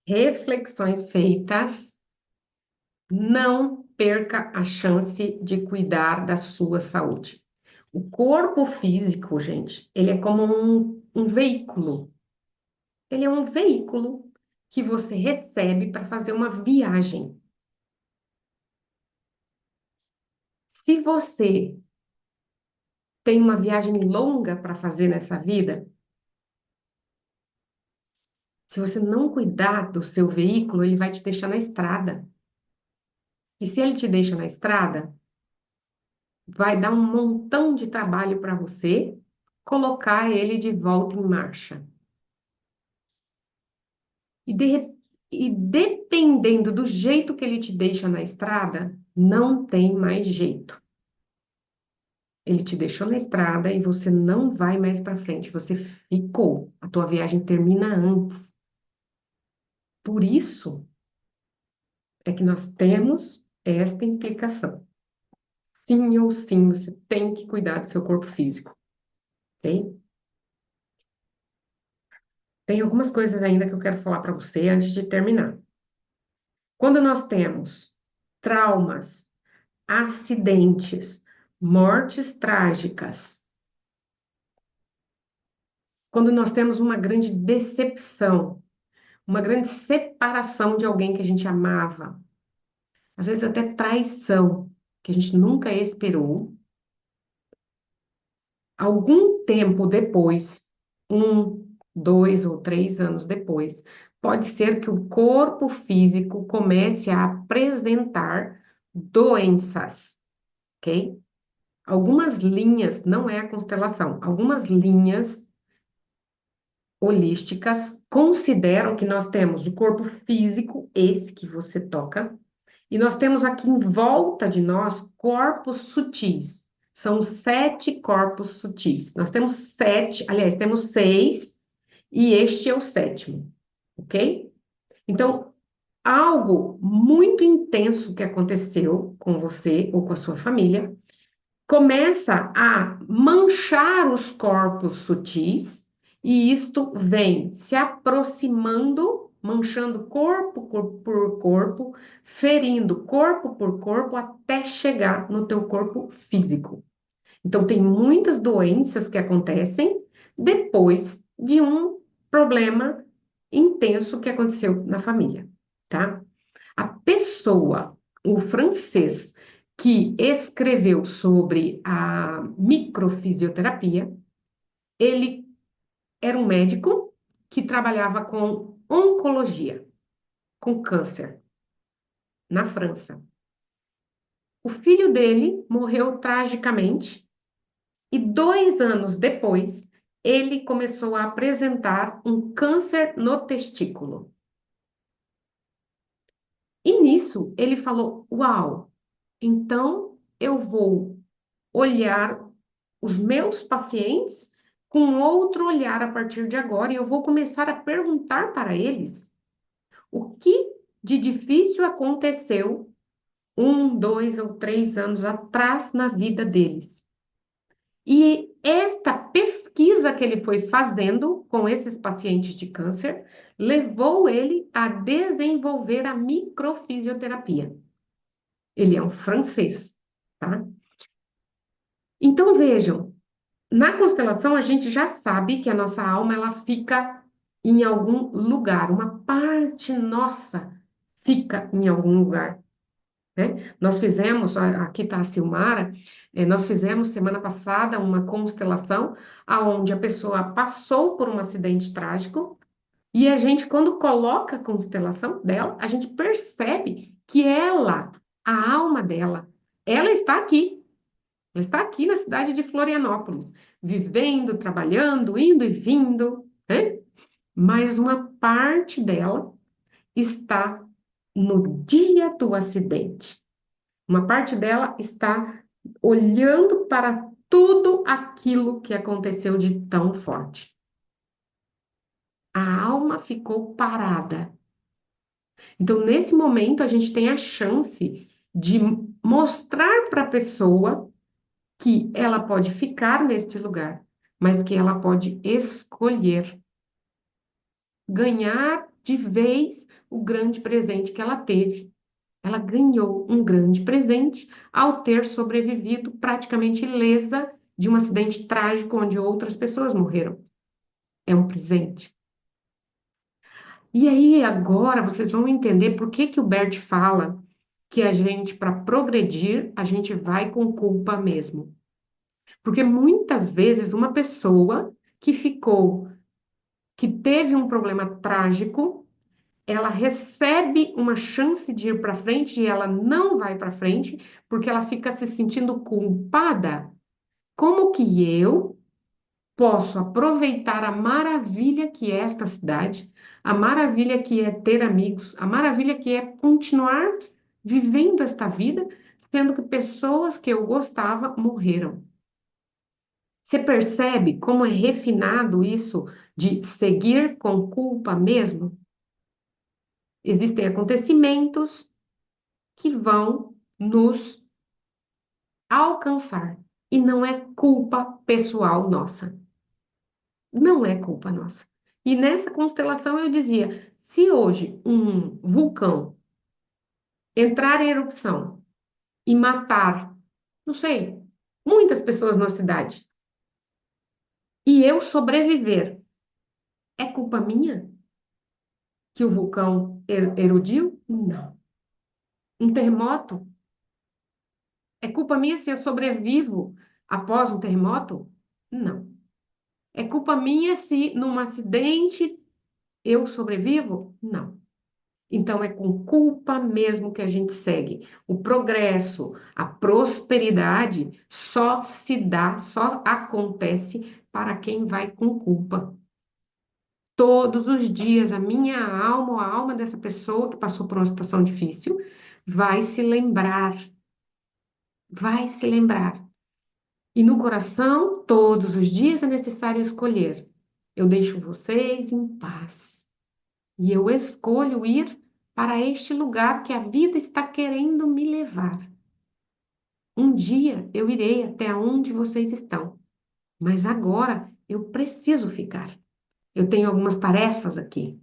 reflexões feitas, não perca a chance de cuidar da sua saúde. O corpo físico, gente, ele é como um veículo. Ele é um veículo que você recebe para fazer uma viagem. Se você tem uma viagem longa para fazer nessa vida, se você não cuidar do seu veículo, ele vai te deixar na estrada. E se ele te deixa na estrada, vai dar um montão de trabalho para você colocar ele de volta em marcha. E, e dependendo do jeito que ele te deixa na estrada, não tem mais jeito. Ele te deixou na estrada e você não vai mais para frente. Você ficou. A tua viagem termina antes. Por isso é que nós temos esta implicação. Sim ou sim, você tem que cuidar do seu corpo físico, ok? Tem algumas coisas ainda que eu quero falar para você antes de terminar. Quando nós temos traumas, acidentes, mortes trágicas, quando nós temos uma grande decepção, uma grande separação de alguém que a gente amava, às vezes até traição, que a gente nunca esperou, algum tempo depois, 1, 2 ou 3 anos depois, pode ser que o corpo físico comece a apresentar doenças, ok? Algumas linhas, não é a constelação, algumas linhas holísticas consideram que nós temos o corpo físico, esse que você toca, e nós temos aqui em volta de nós corpos sutis. São 7 corpos sutis. Nós temos 7, aliás, temos 6, e este é o sétimo, ok? Então, algo muito intenso que aconteceu com você ou com a sua família começa a manchar os corpos sutis, e isto vem se aproximando, manchando por corpo, ferindo corpo por corpo, até chegar no teu corpo físico. Então, tem muitas doenças que acontecem depois de um problema intenso que aconteceu na família, tá? A pessoa, o francês, que escreveu sobre a microfisioterapia, ele era um médico que trabalhava com oncologia, com câncer, na França. O filho dele morreu tragicamente e 2 anos depois ele começou a apresentar um câncer no testículo. E nisso ele falou: Uau, então eu vou olhar os meus pacientes com outro olhar a partir de agora e eu vou começar a perguntar para eles o que de difícil aconteceu 1, 2 ou 3 anos atrás na vida deles. E esta pesquisa que ele foi fazendo com esses pacientes de câncer levou ele a desenvolver a microfisioterapia. Ele é um francês, tá? Então vejam, na constelação, a gente já sabe que a nossa alma ela fica em algum lugar, uma parte nossa fica em algum lugar, né? Nós fizemos, aqui está a Silmara, nós fizemos semana passada uma constelação aonde a pessoa passou por um acidente trágico e a gente, quando coloca a constelação dela, a gente percebe que ela, a alma dela, ela está aqui. Ela está aqui na cidade de Florianópolis, vivendo, trabalhando, indo e vindo, né? Mas uma parte dela está no dia do acidente. Uma parte dela está olhando para tudo aquilo que aconteceu de tão forte. A alma ficou parada. Então, nesse momento, a gente tem a chance de mostrar para a pessoa que ela pode ficar neste lugar, mas que ela pode escolher ganhar de vez o grande presente que ela teve. Ela ganhou um grande presente ao ter sobrevivido praticamente ilesa de um acidente trágico onde outras pessoas morreram. É um presente. E aí, agora vocês vão entender por que que o Bert fala que a gente, para progredir, a gente vai com culpa mesmo. Porque muitas vezes uma pessoa que ficou, que teve um problema trágico, ela recebe uma chance de ir para frente e ela não vai para frente porque ela fica se sentindo culpada. Como que eu posso aproveitar a maravilha que é esta cidade, a maravilha que é ter amigos, a maravilha que é continuar vivendo esta vida, sendo que pessoas que eu gostava morreram? Você percebe como é refinado isso de seguir com culpa mesmo? Existem acontecimentos que vão nos alcançar e não é culpa pessoal nossa. Não é culpa nossa. E nessa constelação eu dizia: se hoje um vulcão entrar em erupção e matar, não sei, muitas pessoas na cidade, e eu sobreviver, é culpa minha que o vulcão erodiu? Não. Um terremoto? É culpa minha se eu sobrevivo após um terremoto? Não. É culpa minha se num acidente eu sobrevivo? Não. Então é com culpa mesmo que a gente segue. O progresso, a prosperidade só se dá, só acontece para quem vai com culpa. Todos os dias a minha alma, ou a alma dessa pessoa que passou por uma situação difícil, vai se lembrar, vai se lembrar. E no coração, todos os dias é necessário escolher. Eu deixo vocês em paz. E eu escolho ir para este lugar que a vida está querendo me levar. Um dia eu irei até onde vocês estão, mas agora eu preciso ficar. Eu tenho algumas tarefas aqui.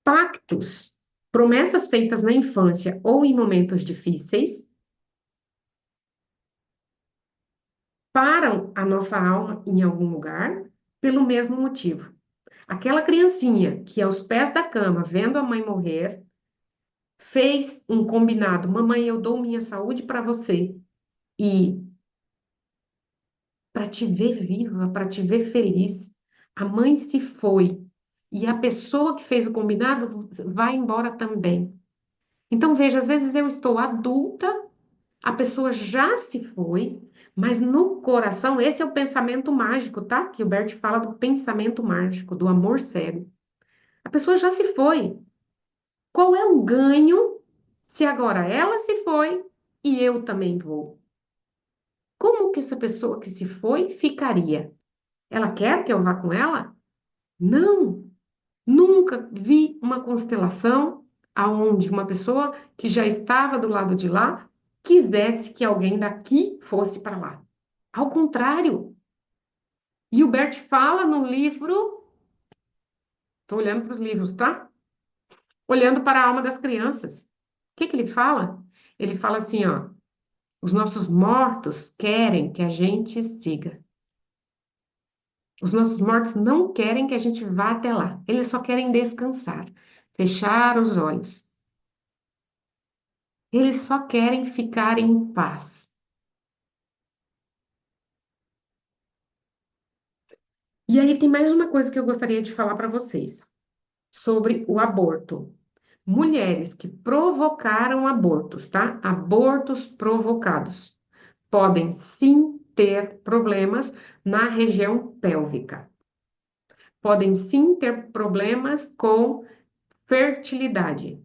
Pactos, promessas feitas na infância ou em momentos difíceis, param a nossa alma em algum lugar pelo mesmo motivo. Aquela criancinha que aos pés da cama, vendo a mãe morrer, fez um combinado: mamãe, eu dou minha saúde para você e para te ver viva, para te ver feliz. A mãe se foi e a pessoa que fez o combinado vai embora também. Então, veja, às vezes eu estou adulta, a pessoa já se foi, mas no coração, esse é o pensamento mágico, tá? Que o Bert fala do pensamento mágico, do amor cego. A pessoa já se foi. Qual é o ganho se agora ela se foi e eu também vou? Como que essa pessoa que se foi ficaria? Ela quer que eu vá com ela? Não, nunca vi uma constelação aonde uma pessoa que já estava do lado de lá quisesse que alguém daqui fosse para lá. Ao contrário. E o Bert fala no livro, estou olhando para os livros, tá? Olhando para a alma das crianças. O que que ele fala? Ele fala assim, ó, os nossos mortos querem que a gente siga. Os nossos mortos não querem que a gente vá até lá. Eles só querem descansar, fechar os olhos. Eles só querem ficar em paz. E aí tem mais uma coisa que eu gostaria de falar para vocês sobre o aborto. Mulheres que provocaram abortos, tá? Abortos provocados podem sim ter problemas na região pélvica. Podem sim ter problemas com fertilidade.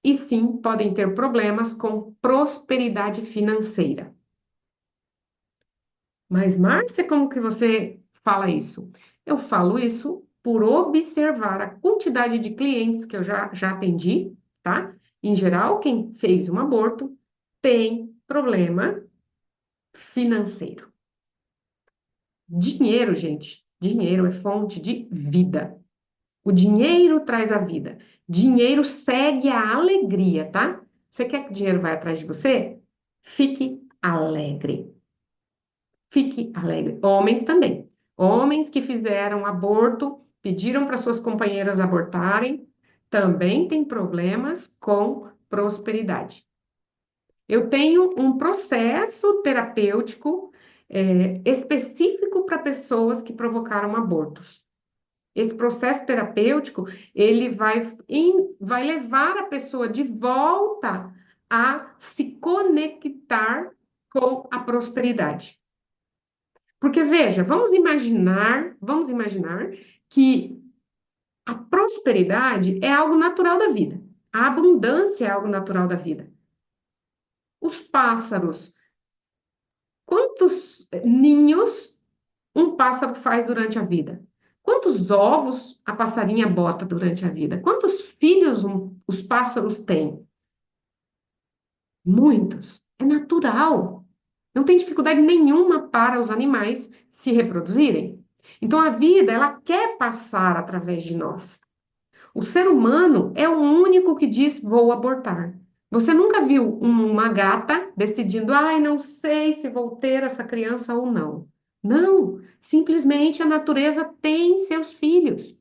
E sim, podem ter problemas com prosperidade financeira. Mas, Márcia, como que você fala isso? Eu falo isso por observar a quantidade de clientes que eu já atendi, tá? Em geral, quem fez um aborto tem problema financeiro. Dinheiro, gente, dinheiro é fonte de vida. O dinheiro traz a vida. Dinheiro segue a alegria, tá? Você quer que o dinheiro vai atrás de você? Fique alegre. Fique alegre. Homens também. Homens que fizeram aborto, pediram para suas companheiras abortarem, também têm problemas com prosperidade. Eu tenho um processo terapêutico, específico para pessoas que provocaram abortos. Esse processo terapêutico, ele vai levar a pessoa de volta a se conectar com a prosperidade. Porque veja, vamos imaginar que a prosperidade é algo natural da vida. A abundância é algo natural da vida. Os pássaros, quantos ninhos um pássaro faz durante a vida? Quantos ovos a passarinha bota durante a vida? Quantos filhos os pássaros têm? Muitos. É natural. Não tem dificuldade nenhuma para os animais se reproduzirem. Então a vida, ela quer passar através de nós. O ser humano é o único que diz vou abortar. Você nunca viu uma gata decidindo, ai, não sei se vou ter essa criança ou não. Não, simplesmente a natureza tem seus filhos.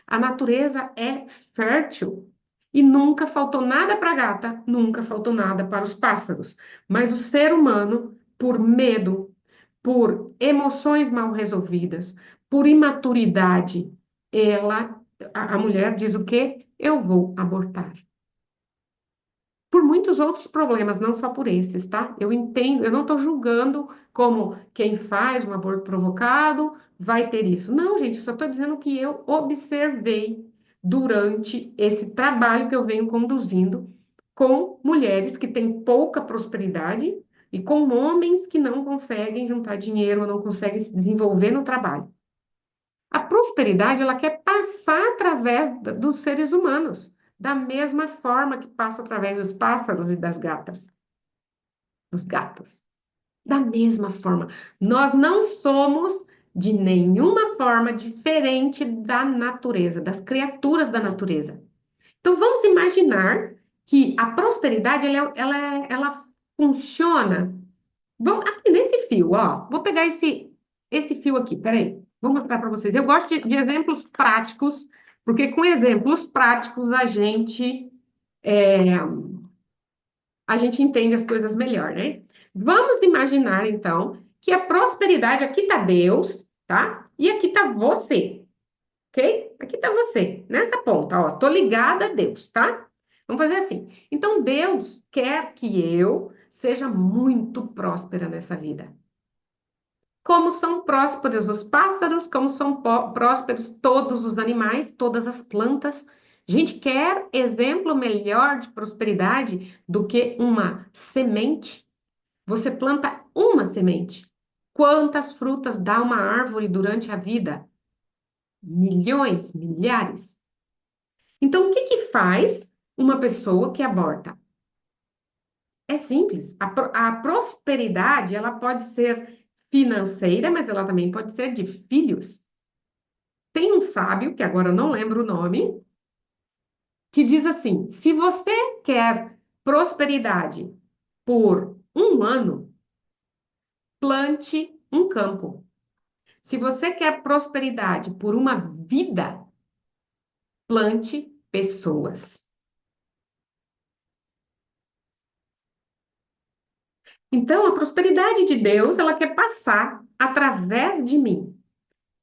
A natureza é fértil e nunca faltou nada para a gata, nunca faltou nada para os pássaros. Mas o ser humano, por medo, por emoções mal resolvidas, por imaturidade, a mulher diz o quê? Eu vou abortar. Por muitos outros problemas, não só por esses, tá? Eu entendo, eu não estou julgando como quem faz um aborto provocado vai ter isso. Não, gente, eu só estou dizendo que eu observei durante esse trabalho que eu venho conduzindo com mulheres que têm pouca prosperidade e com homens que não conseguem juntar dinheiro ou não conseguem se desenvolver no trabalho. A prosperidade, ela quer passar através dos seres humanos, da mesma forma que passa através dos pássaros e das gatas, dos gatos. Da mesma forma, nós não somos de nenhuma forma diferente da natureza, das criaturas da natureza. Então, vamos imaginar que a prosperidade, ela funciona. Vamos, aqui nesse fio, ó. Vou pegar esse fio aqui, peraí. Vou mostrar para vocês. Eu gosto de exemplos práticos, porque com exemplos práticos a gente entende as coisas melhor, né? Vamos imaginar, então, que a prosperidade, aqui está Deus, tá? E aqui está você, ok? Aqui está você, nessa ponta, ó. Tô ligada a Deus, tá? Vamos fazer assim. Então, Deus quer que eu seja muito próspera nessa vida. Como são prósperos os pássaros, como são prósperos todos os animais, todas as plantas. Gente, quer exemplo melhor de prosperidade do que uma semente? Você planta uma semente. Quantas frutas dá uma árvore durante a vida? Milhões, milhares. Então, o que que faz uma pessoa que aborta? É simples. A prosperidade, ela pode ser financeira, mas ela também pode ser de filhos. Tem um sábio, que agora eu não lembro o nome, que diz assim: se você quer prosperidade por um ano, plante um campo. Se você quer prosperidade por uma vida, plante pessoas. Então, a prosperidade de Deus, ela quer passar através de mim.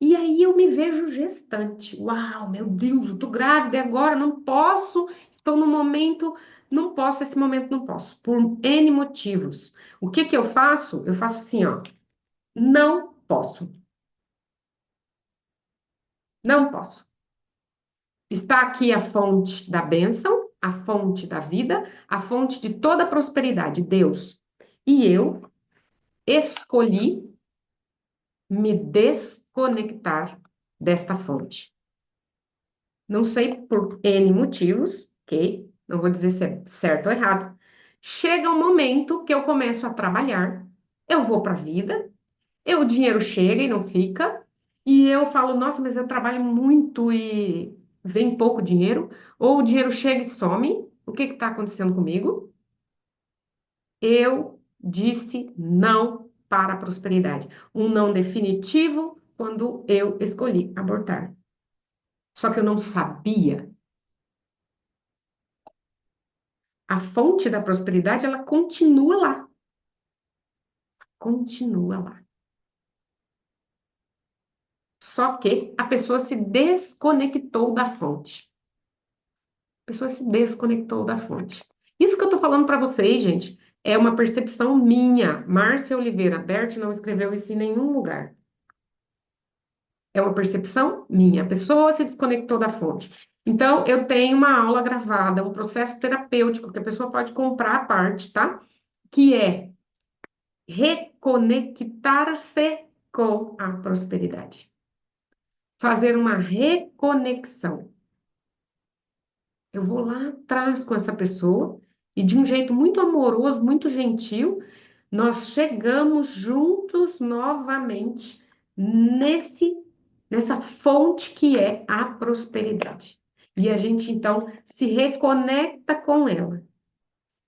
E aí eu me vejo gestante. Uau, meu Deus, eu tô grávida agora, não posso, estou no momento, não posso, esse momento não posso, por N motivos. O que que eu faço? Eu faço assim, ó, não posso, não posso. Está aqui a fonte da bênção, a fonte da vida, a fonte de toda a prosperidade, Deus. E eu escolhi me desconectar desta fonte. Não sei por N motivos, ok? Não vou dizer se é certo ou errado. Chega um momento que eu começo a trabalhar, eu vou para a vida, O dinheiro chega e não fica, e eu falo, nossa, mas eu trabalho muito e vem pouco dinheiro, ou o dinheiro chega e some. O que está acontecendo comigo? Eu disse não para a prosperidade. Um não definitivo quando eu escolhi abortar. Só que eu não sabia. A fonte da prosperidade, ela continua lá. Continua lá. Só que a pessoa se desconectou da fonte. A pessoa se desconectou da fonte. Isso que eu tô falando para vocês, gente, é uma percepção minha. Márcia Oliveira, Bert não escreveu isso em nenhum lugar. É uma percepção minha. A pessoa se desconectou da fonte. Então, eu tenho uma aula gravada, um processo terapêutico que a pessoa pode comprar à parte, tá? Que é reconectar-se com a prosperidade. Fazer uma reconexão. Eu vou lá atrás com essa pessoa e de um jeito muito amoroso, muito gentil, nós chegamos juntos novamente nesse nessa fonte que é a prosperidade. E a gente então se reconecta com ela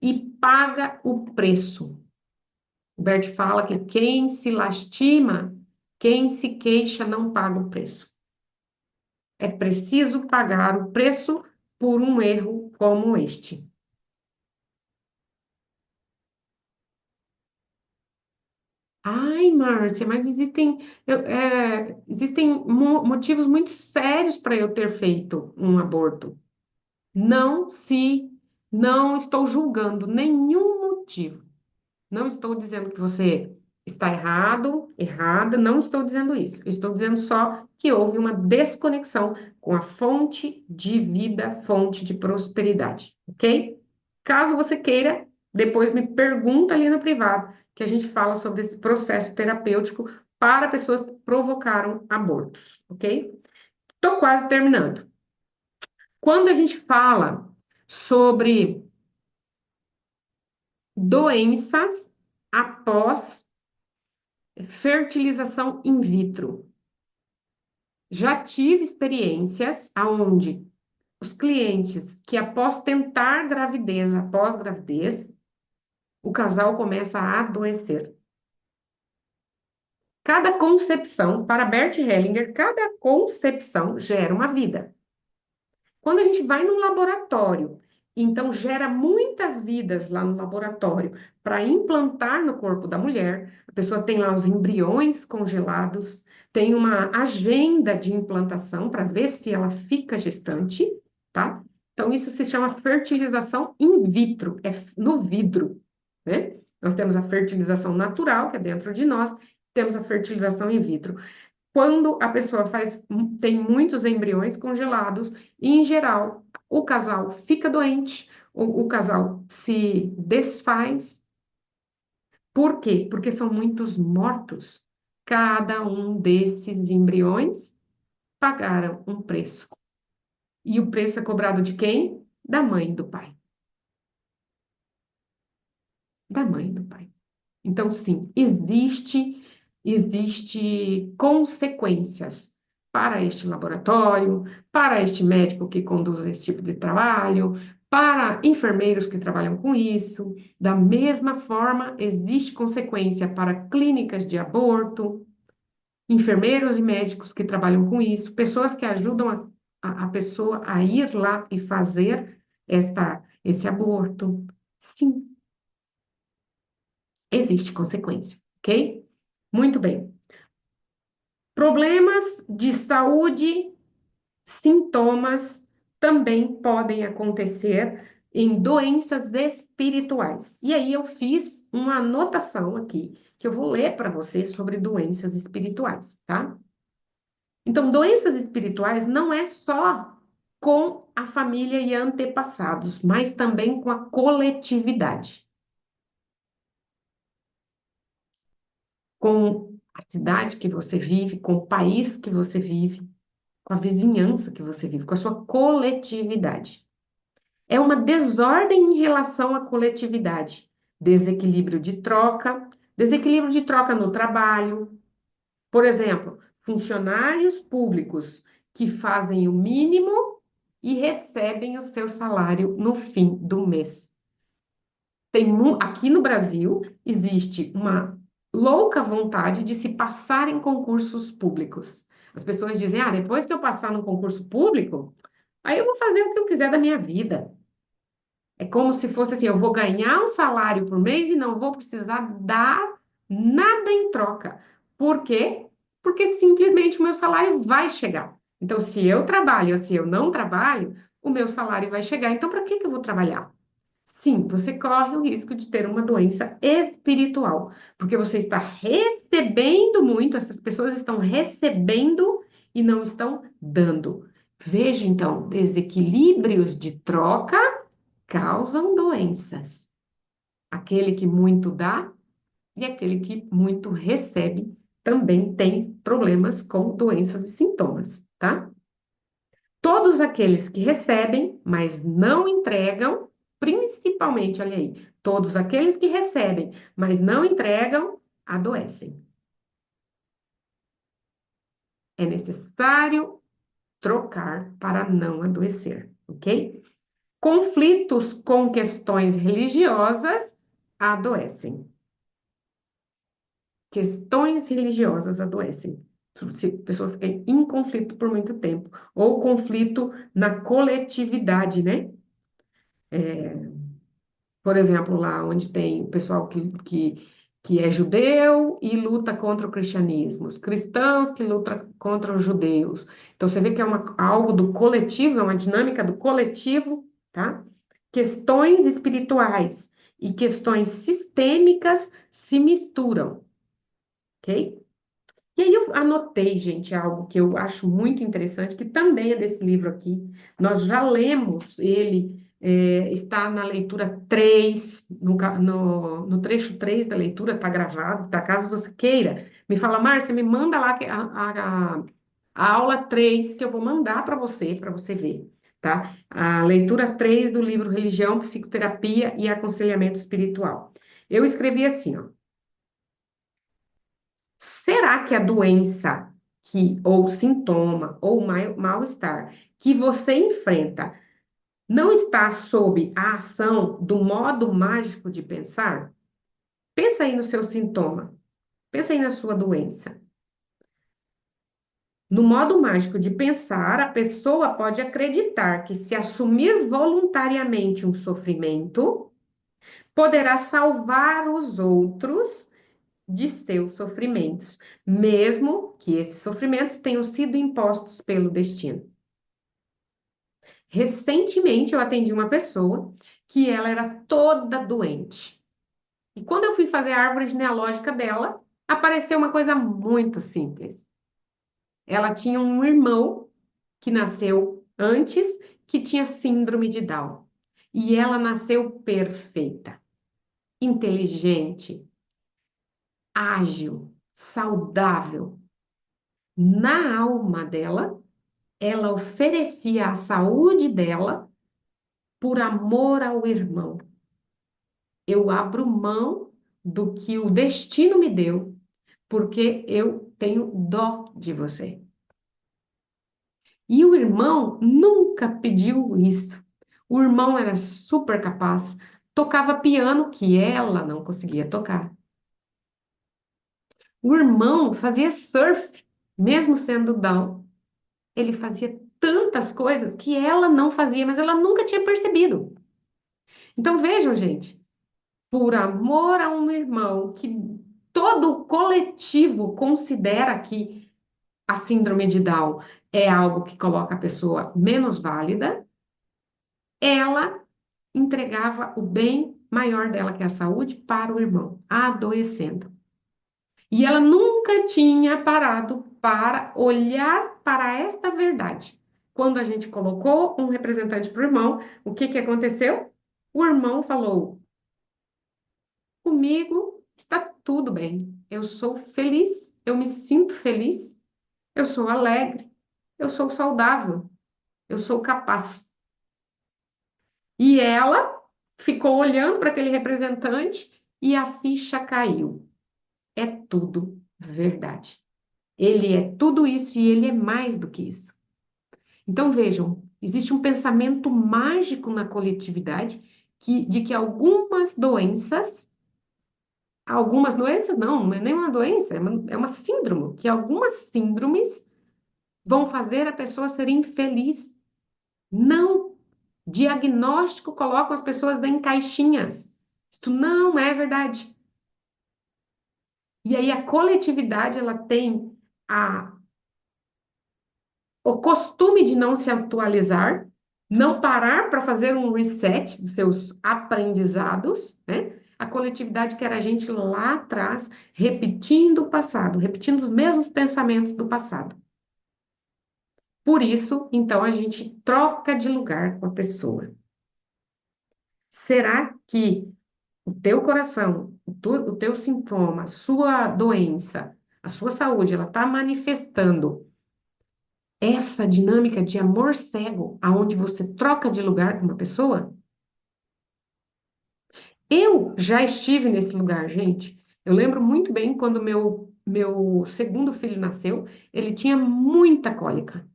e paga o preço. O Bert fala que quem se lastima, quem se queixa não paga o preço. É preciso pagar o preço por um erro como este. Ai, Márcia, mas existem motivos muito sérios para eu ter feito um aborto. Não se, não estou julgando nenhum motivo. Não estou dizendo que você está errado, errada, não estou dizendo isso. Eu estou dizendo só que houve uma desconexão com a fonte de vida, fonte de prosperidade, ok? Caso você queira, depois me pergunta ali no privado, que a gente fala sobre esse processo terapêutico para pessoas que provocaram abortos, ok? Estou quase terminando. Quando a gente fala sobre doenças após fertilização in vitro. Já tive experiências onde os clientes que após tentar gravidez, após gravidez, o casal começa a adoecer. Cada concepção, para Bert Hellinger, cada concepção gera uma vida. Quando a gente vai no laboratório, então gera muitas vidas lá no laboratório para implantar no corpo da mulher. A pessoa tem lá os embriões congelados, tem uma agenda de implantação para ver se ela fica gestante, tá? Então, isso se chama fertilização in vitro, é no vidro, né? Nós temos a fertilização natural, que é dentro de nós, temos a fertilização in vitro. Quando a pessoa tem muitos embriões congelados, e, em geral, o casal fica doente, o casal se desfaz. Por quê? Porque são muitos mortos. Cada um desses embriões pagaram um preço. E o preço é cobrado de quem? Da mãe e do pai. Da mãe e do pai. Então, sim, existe consequências para este laboratório, para este médico que conduz esse tipo de trabalho, para enfermeiros que trabalham com isso. Da mesma forma, existe consequência para clínicas de aborto, enfermeiros e médicos que trabalham com isso, pessoas que ajudam a pessoa a ir lá e fazer esse aborto. Sim, existe consequência, ok? Muito bem. Problemas de saúde, sintomas também podem acontecer em doenças espirituais. E aí eu fiz uma anotação aqui, que eu vou ler para você sobre doenças espirituais, tá? Então, doenças espirituais não é só com a família e antepassados, mas também com a coletividade. Com a cidade que você vive, com o país que você vive, com a vizinhança que você vive, com a sua coletividade. É uma desordem em relação à coletividade, desequilíbrio de troca no trabalho, Por exemplo, funcionários públicos que fazem o mínimo e recebem o seu salário no fim do mês. Aqui no Brasil existe uma louca vontade de se passar em concursos públicos. As pessoas dizem: ah, depois que eu passar no concurso público, aí eu vou fazer o que eu quiser da minha vida. É como se fosse assim: eu vou ganhar um salário por mês e não vou precisar dar nada em troca. Por quê? Porque simplesmente o meu salário vai chegar. Então, se eu trabalho ou se eu não trabalho, o meu salário vai chegar. Então, para que que eu vou trabalhar? Sim, você corre o risco de ter uma doença espiritual, porque você está recebendo muito, essas pessoas estão recebendo e não estão dando. Veja então, desequilíbrios de troca causam doenças. Aquele que muito dá e aquele que muito recebe também tem problemas com doenças e sintomas, tá? Todos aqueles que recebem, mas não entregam, principalmente, olha aí, todos aqueles que recebem, mas não entregam, adoecem. É necessário trocar para não adoecer, ok? Conflitos com questões religiosas adoecem. Questões religiosas adoecem. Se a pessoa fica em conflito por muito tempo, ou conflito na coletividade, né? Por exemplo, lá onde tem o pessoal que é judeu e luta contra o cristianismo, os cristãos que lutam contra os judeus. Então, você vê que é algo do coletivo, é uma dinâmica do coletivo, tá? Questões espirituais e questões sistêmicas se misturam, ok? E aí eu anotei, gente, algo que eu acho muito interessante, que também é desse livro aqui. Nós já lemos ele, está na leitura 3 no trecho 3 da leitura, está gravado, tá? Caso você queira, me fala, Márcia, me manda lá a aula 3 que eu vou mandar para você ver, tá? A leitura 3 do livro Religião, Psicoterapia e Aconselhamento Espiritual. Eu escrevi assim, ó. Será que a doença ou sintoma, ou mal-estar que você enfrenta não está sob a ação do modo mágico de pensar? Pensa aí no seu sintoma, pensa aí na sua doença. No modo mágico de pensar, a pessoa pode acreditar que se assumir voluntariamente um sofrimento, poderá salvar os outros de seus sofrimentos, mesmo que esses sofrimentos tenham sido impostos pelo destino. Recentemente eu atendi uma pessoa que ela era toda doente. E quando eu fui fazer a árvore genealógica dela, apareceu uma coisa muito simples. Ela tinha um irmão que nasceu antes, que tinha síndrome de Down. E ela nasceu perfeita, inteligente, ágil, saudável. Na alma dela, ela oferecia a saúde dela por amor ao irmão. Eu abro mão do que o destino me deu, porque eu tenho dó de você. E o irmão nunca pediu isso. O irmão era super capaz, tocava piano que ela não conseguia tocar. O irmão fazia surf, mesmo sendo down. Ele fazia tantas coisas que ela não fazia, mas ela nunca tinha percebido. Então vejam, gente, por amor a um irmão que todo o coletivo considera que a síndrome de Down é algo que coloca a pessoa menos válida, ela entregava o bem maior dela, que é a saúde, para o irmão, adoecendo. E ela nunca tinha parado para olhar para esta verdade. Quando a gente colocou um representante para o irmão, o que que aconteceu? O irmão falou: comigo está tudo bem. Eu sou feliz, eu me sinto feliz, eu sou alegre, eu sou saudável, eu sou capaz. E ela ficou olhando para aquele representante e a ficha caiu. É tudo verdade. Ele é tudo isso e ele é mais do que isso. Então, vejam, existe um pensamento mágico na coletividade de que algumas doenças não é nem uma doença, é uma síndrome, que algumas síndromes vão fazer a pessoa ser infeliz. Não, diagnóstico coloca as pessoas em caixinhas. Isto não é verdade. E aí a coletividade, ela tem a o costume de não se atualizar, não parar para fazer um reset dos seus aprendizados, né? A coletividade quer a gente lá atrás, repetindo o passado, repetindo os mesmos pensamentos do passado. Por isso, então, a gente troca de lugar com a pessoa. Será que o teu coração, o teu sintoma, a sua doença, a sua saúde, ela está manifestando essa dinâmica de amor cego, aonde você troca de lugar com uma pessoa? Eu já estive nesse lugar, gente. Eu lembro muito bem quando meu segundo filho nasceu, ele tinha muita cólica.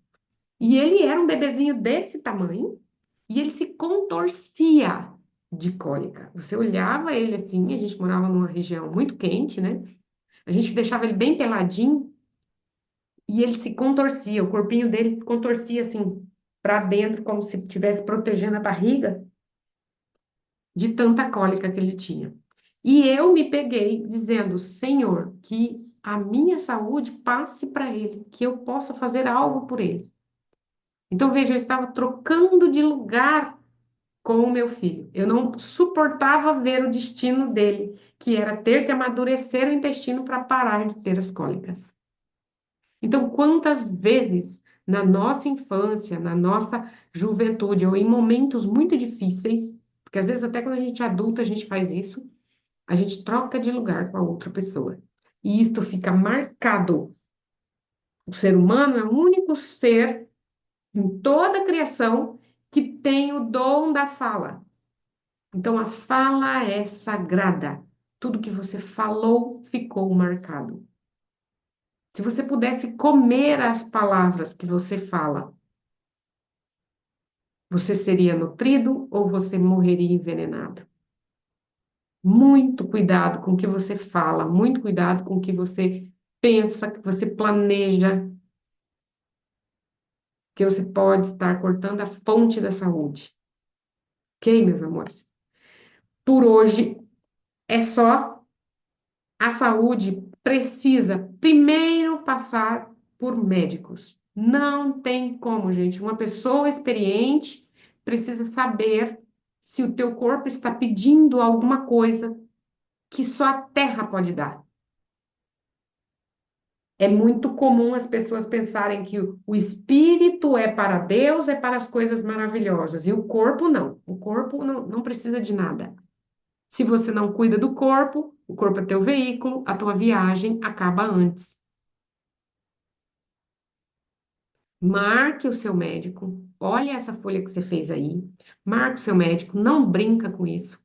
E ele era um bebezinho desse tamanho e ele se contorcia de cólica. Você olhava ele assim, a gente morava numa região muito quente, né? A gente deixava ele bem peladinho e ele se contorcia, o corpinho dele contorcia assim para dentro, como se estivesse protegendo a barriga de tanta cólica que ele tinha. E eu me peguei dizendo, Senhor, que a minha saúde passe para ele, que eu possa fazer algo por ele. Então, veja, eu estava trocando de lugar com o meu filho. Eu não suportava ver o destino dele, que era ter que amadurecer o intestino para parar de ter as cólicas. Então, quantas vezes na nossa infância, na nossa juventude, ou em momentos muito difíceis, porque às vezes até quando a gente é adulta a gente faz isso, a gente troca de lugar com a outra pessoa. E isto fica marcado. O ser humano é o único ser em toda a criação que tem o dom da fala. Então, a fala é sagrada. Tudo que você falou ficou marcado. Se você pudesse comer as palavras que você fala, você seria nutrido ou você morreria envenenado? Muito cuidado com o que você fala, muito cuidado com o que você pensa, que você planeja, que você pode estar cortando a fonte da saúde. Ok, meus amores? Por hoje é só. A saúde precisa primeiro passar por médicos. Não tem como, gente. Uma pessoa experiente precisa saber se o teu corpo está pedindo alguma coisa que só a terra pode dar. É muito comum as pessoas pensarem que o espírito é para Deus, é para as coisas maravilhosas, e o corpo não. O corpo não precisa de nada. Se você não cuida do corpo, o corpo é teu veículo, a tua viagem acaba antes. Marque o seu médico. Olha essa folha que você fez aí. Marque o seu médico, não brinca com isso.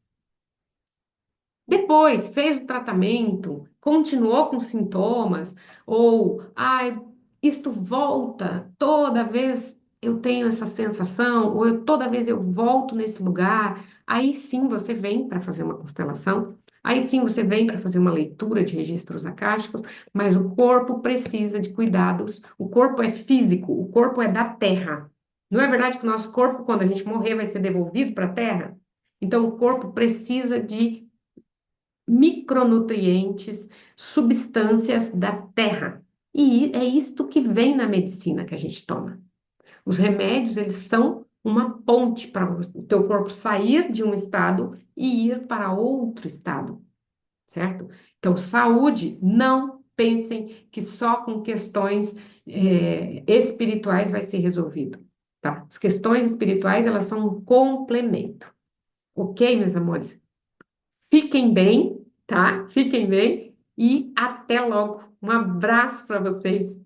Depois, fez o tratamento, continuou com sintomas, ou, ai, isto volta, toda vez eu tenho essa sensação, ou toda vez eu volto nesse lugar, aí sim você vem para fazer uma constelação, aí sim você vem para fazer uma leitura de registros acásticos, mas o corpo precisa de cuidados, o corpo é físico, o corpo é da terra. Não é verdade que o nosso corpo, quando a gente morrer, vai ser devolvido para a terra? Então, o corpo precisa de micronutrientes, substâncias da terra. E é isto que vem na medicina que a gente toma. Os remédios, eles são uma ponte para o teu corpo sair de um estado e ir para outro estado, certo? Então, saúde, não pensem que só com questões espirituais vai ser resolvido, tá? As questões espirituais, elas são um complemento. Ok, meus amores? Fiquem bem, tá? Fiquem bem e até logo. Um abraço para vocês.